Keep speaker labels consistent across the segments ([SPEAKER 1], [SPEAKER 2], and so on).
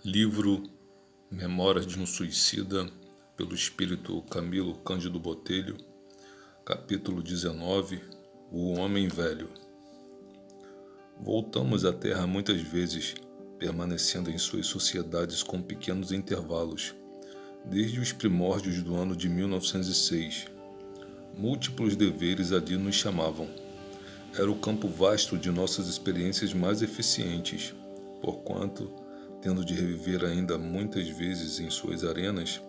[SPEAKER 1] Livro Memórias de um Suicida, pelo espírito Camilo Cândido Botelho, capítulo 19, O Homem Velho. Voltamos à Terra muitas vezes, permanecendo em suas sociedades com pequenos intervalos, desde os primórdios do ano de 1906. Múltiplos deveres ali nos chamavam. Era o campo vasto de nossas experiências mais eficientes, porquanto, tendo de reviver ainda muitas vezes em suas arenas,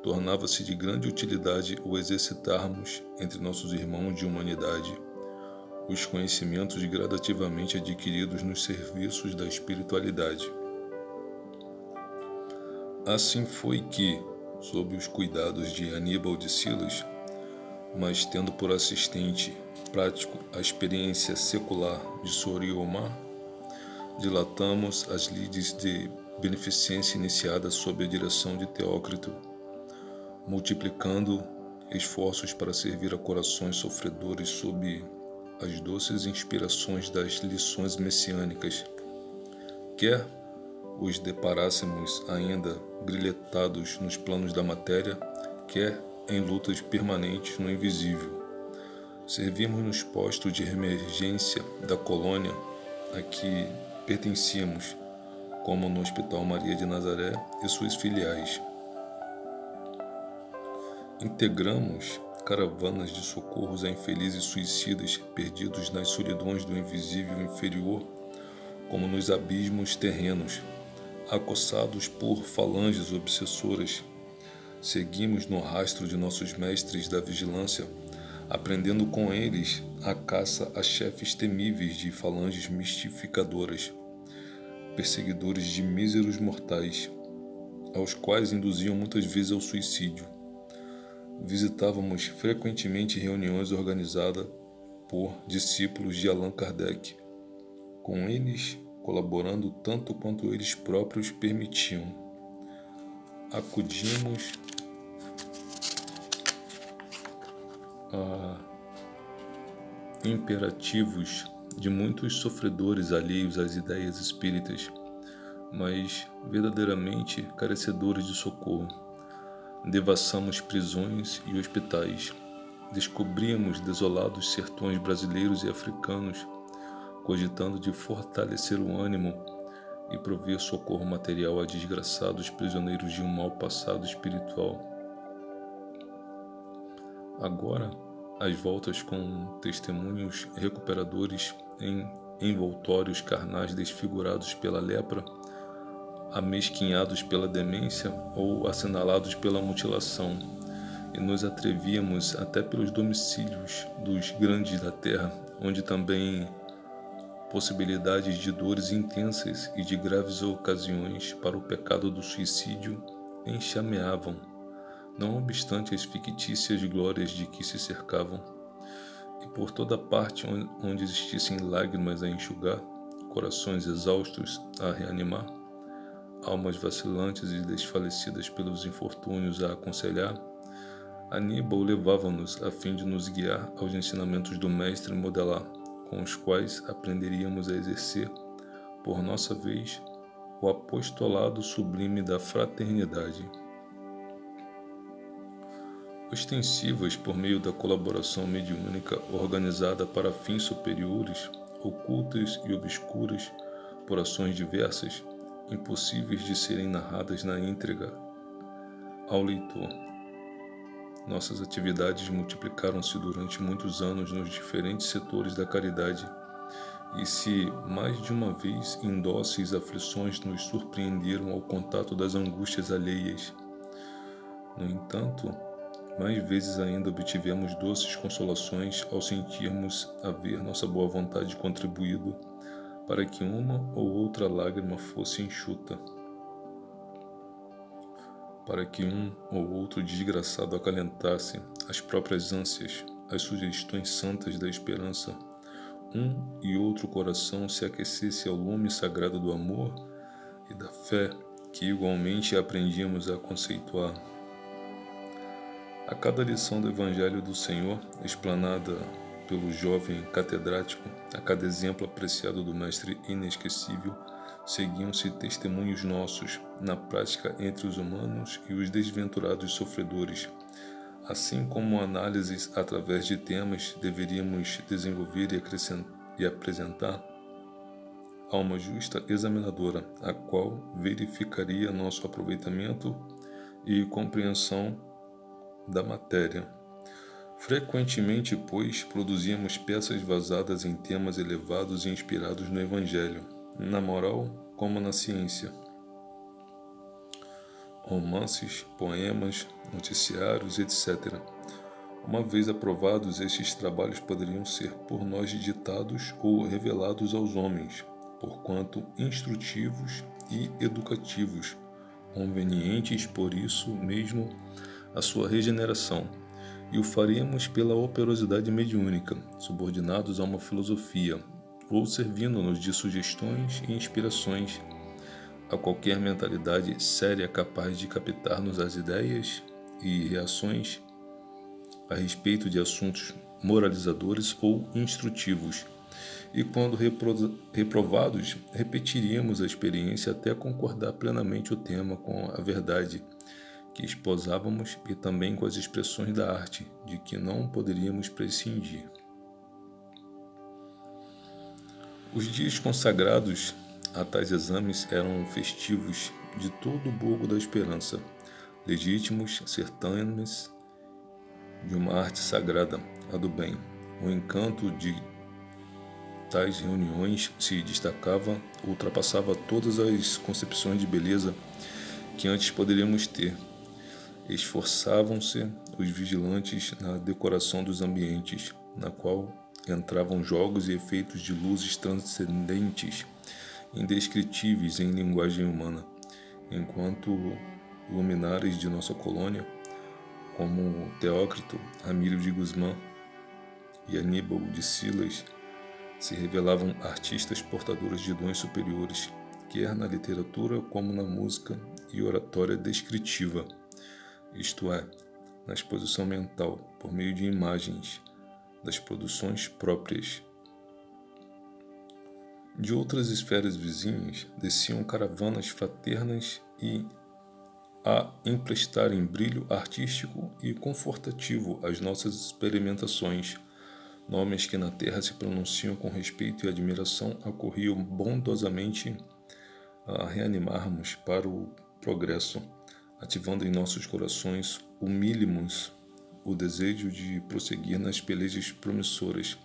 [SPEAKER 1] tornava-se de grande utilidade o exercitarmos entre nossos irmãos de humanidade os conhecimentos gradativamente adquiridos nos serviços da espiritualidade. Assim foi que, sob os cuidados de Aníbal de Silas, mas tendo por assistente prático a experiência secular de Soriomar, dilatamos as lides de beneficência iniciadas sob a direção de Teócrito, multiplicando esforços para servir a corações sofredores sob as doces inspirações das lições messiânicas, quer os deparássemos ainda brilhetados nos planos da matéria, quer em lutas permanentes no invisível. Servimos nos postos de emergência da colônia a que pertencíamos, como no Hospital Maria de Nazaré e suas filiais. Integramos caravanas de socorros a infelizes suicidas perdidos nas solidões do invisível inferior, como nos abismos terrenos, acossados por falanges obsessoras. Seguimos no rastro de nossos mestres da vigilância, aprendendo com eles a caça a chefes temíveis de falanges mistificadoras, perseguidores de míseros mortais, aos quais induziam muitas vezes ao suicídio. Visitávamos frequentemente reuniões organizadas por discípulos de Allan Kardec, com eles colaborando tanto quanto eles próprios permitiam. Acudimos a imperativos de muitos sofredores alheios às ideias espíritas, mas verdadeiramente carecedores de socorro. Devassamos prisões e hospitais, descobríamos desolados sertões brasileiros e africanos, cogitando de fortalecer o ânimo e prover socorro material a desgraçados prisioneiros de um mau passado espiritual. Agora, às voltas com testemunhos recuperadores em envoltórios carnais desfigurados pela lepra, amesquinhados pela demência ou assinalados pela mutilação, e nos atrevíamos até pelos domicílios dos grandes da terra, onde também possibilidades de dores intensas e de graves ocasiões para o pecado do suicídio enxameavam, não obstante as fictícias glórias de que se cercavam, e por toda parte onde existissem lágrimas a enxugar, corações exaustos a reanimar, almas vacilantes e desfalecidas pelos infortúnios a aconselhar, Aníbal levava-nos a fim de nos guiar aos ensinamentos do mestre modelar, com os quais aprenderíamos a exercer, por nossa vez, o apostolado sublime da fraternidade. Ostensivas por meio da colaboração mediúnica organizada para fins superiores, ocultas e obscuras por ações diversas, impossíveis de serem narradas na íntegra ao leitor. Nossas atividades multiplicaram-se durante muitos anos nos diferentes setores da caridade, e se mais de uma vez indóceis aflições nos surpreenderam ao contato das angústias alheias, no entanto, mais vezes ainda obtivemos doces consolações ao sentirmos haver nossa boa vontade contribuído para que uma ou outra lágrima fosse enxuta, para que um ou outro desgraçado acalentasse as próprias ânsias, as sugestões santas da esperança, um e outro coração se aquecesse ao lume sagrado do amor e da fé que igualmente aprendíamos a conceituar. A cada lição do Evangelho do Senhor, explanada pelo jovem catedrático, a cada exemplo apreciado do Mestre inesquecível, seguiam-se testemunhos nossos na prática entre os humanos e os desventurados sofredores. Assim como análises através de temas deveríamos desenvolver e apresentar a uma justa examinadora, a qual verificaria nosso aproveitamento e compreensão da matéria. Frequentemente, pois, produzíamos peças baseadas em temas elevados e inspirados no Evangelho, na moral como na ciência. Romances, poemas, noticiários, etc. Uma vez aprovados, estes trabalhos poderiam ser por nós ditados ou revelados aos homens, porquanto instrutivos e educativos, convenientes por isso mesmo a sua regeneração, e o faríamos pela operosidade mediúnica, subordinados a uma filosofia, ou servindo-nos de sugestões e inspirações a qualquer mentalidade séria capaz de captar-nos as ideias e reações a respeito de assuntos moralizadores ou instrutivos. E quando reprovados, repetiríamos a experiência até concordar plenamente o tema com a verdade que esposávamos e também com as expressões da arte, de que não poderíamos prescindir. Os dias consagrados a tais exames eram festivos de todo o bulgo da esperança, legítimos certames de uma arte sagrada, a do bem. O encanto de tais reuniões se destacava, ultrapassava todas as concepções de beleza que antes poderíamos ter. Esforçavam-se os vigilantes na decoração dos ambientes, na qual entravam jogos e efeitos de luzes transcendentes, indescritíveis em linguagem humana, enquanto luminares de nossa colônia, como Teócrito, Amílio de Guzmán e Aníbal de Silas, se revelavam artistas portadores de dons superiores, quer na literatura como na música e oratória descritiva, isto é, na exposição mental, por meio de imagens, das produções próprias. De outras esferas vizinhas, desciam caravanas fraternas e a emprestarem brilho artístico e confortativo às nossas experimentações. Nomes que na terra se pronunciam com respeito e admiração acorriam bondosamente a reanimarmos para o progresso, ativando em nossos corações humílimos o desejo de prosseguir nas pelejas promissoras.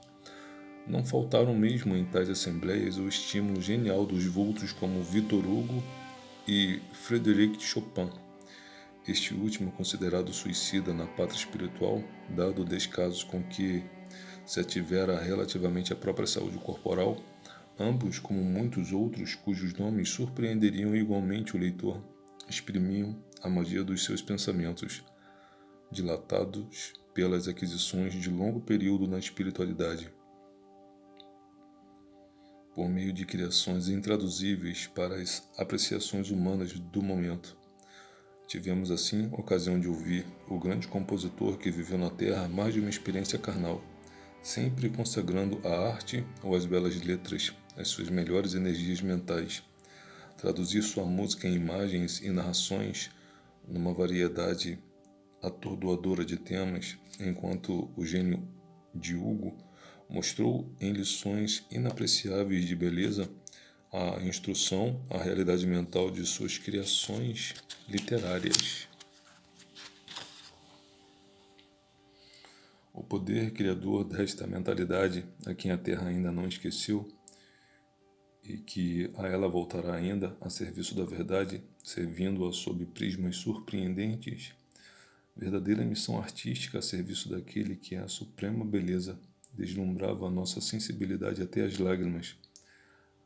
[SPEAKER 1] Não faltaram mesmo em tais assembleias o estímulo genial dos vultos como Victor Hugo e Frédéric Chopin, este último considerado suicida na pátria espiritual, dado o descaso com que se ativera relativamente à própria saúde corporal. Ambos, como muitos outros cujos nomes surpreenderiam igualmente o leitor, exprimiam a magia dos seus pensamentos, dilatados pelas aquisições de longo período na espiritualidade, por meio de criações intraduzíveis para as apreciações humanas do momento. Tivemos, assim, ocasião de ouvir o grande compositor que viveu na Terra mais de uma experiência carnal, sempre consagrando à arte ou às belas letras as suas melhores energias mentais, traduzir sua música em imagens e narrações numa variedade atordoadora de temas, enquanto o gênio de Hugo mostrou em lições inapreciáveis de beleza a instrução, a realidade mental de suas criações literárias. O poder criador desta mentalidade, a quem a Terra ainda não esqueceu, e que a ela voltará ainda a serviço da verdade, servindo-a sob prismas surpreendentes, verdadeira missão artística a serviço daquele que é a suprema beleza, deslumbrava a nossa sensibilidade até as lágrimas,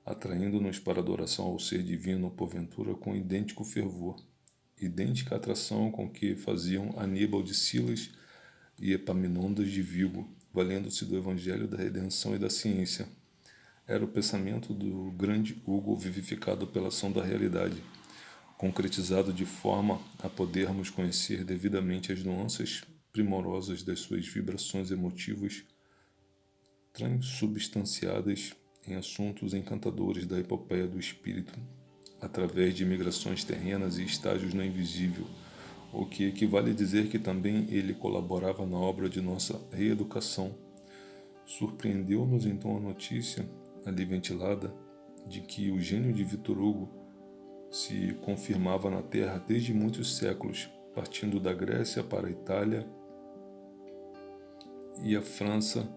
[SPEAKER 1] atraindo-nos para a adoração ao ser divino, porventura com idêntico fervor, idêntica atração com que faziam Aníbal de Silas e Epaminondas de Vigo, valendo-se do Evangelho da Redenção e da ciência. Era o pensamento do grande Hugo vivificado pela ação da realidade, concretizado de forma a podermos conhecer devidamente as nuances primorosas das suas vibrações emotivas, transubstanciadas em assuntos encantadores da epopeia do espírito através de migrações terrenas e estágios no invisível, o que equivale a dizer que também ele colaborava na obra de nossa reeducação. Surpreendeu-nos então a notícia, ali ventilada, de que o gênio de Victor Hugo se confirmava na Terra desde muitos séculos, partindo da Grécia para a Itália e a França,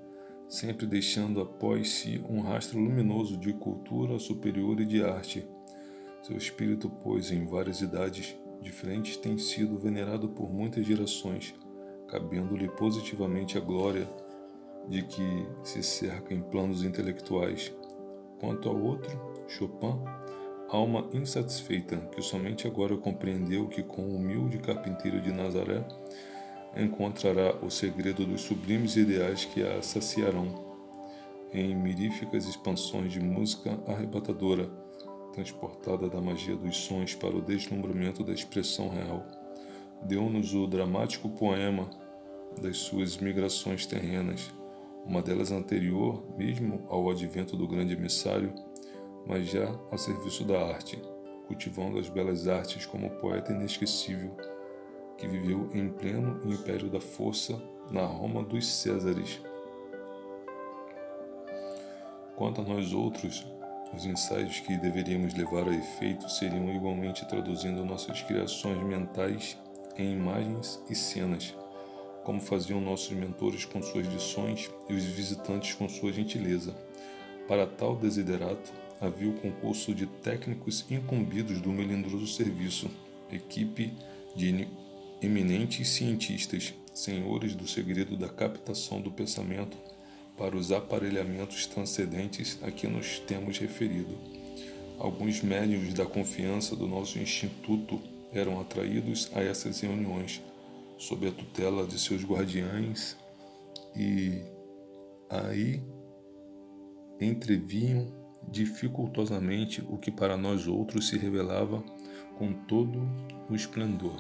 [SPEAKER 1] sempre deixando após si um rastro luminoso de cultura superior e de arte. Seu espírito, pois, em várias idades diferentes, tem sido venerado por muitas gerações, cabendo-lhe positivamente a glória de que se cerca em planos intelectuais. Quanto ao outro, Chopin, alma insatisfeita, que somente agora compreendeu que com o humilde carpinteiro de Nazaré encontrará o segredo dos sublimes ideais que a saciarão em miríficas expansões de música arrebatadora, transportada da magia dos sons para o deslumbramento da expressão real. Deu-nos o dramático poema das suas migrações terrenas, uma delas anterior mesmo ao advento do grande emissário, mas já a serviço da arte, cultivando as belas artes como poeta inesquecível, que viveu em pleno império da força na Roma dos Césares. Quanto a nós outros, os ensaios que deveríamos levar a efeito seriam igualmente traduzindo nossas criações mentais em imagens e cenas, como faziam nossos mentores com suas lições e os visitantes com sua gentileza. Para tal desiderato, havia o concurso de técnicos incumbidos do melindroso serviço, equipe de eminentes cientistas, senhores do segredo da captação do pensamento para os aparelhamentos transcendentes a que nos temos referido. Alguns médiuns da confiança do nosso instituto eram atraídos a essas reuniões, sob a tutela de seus guardiães, e aí entreviam dificultosamente o que para nós outros se revelava com todo o esplendor.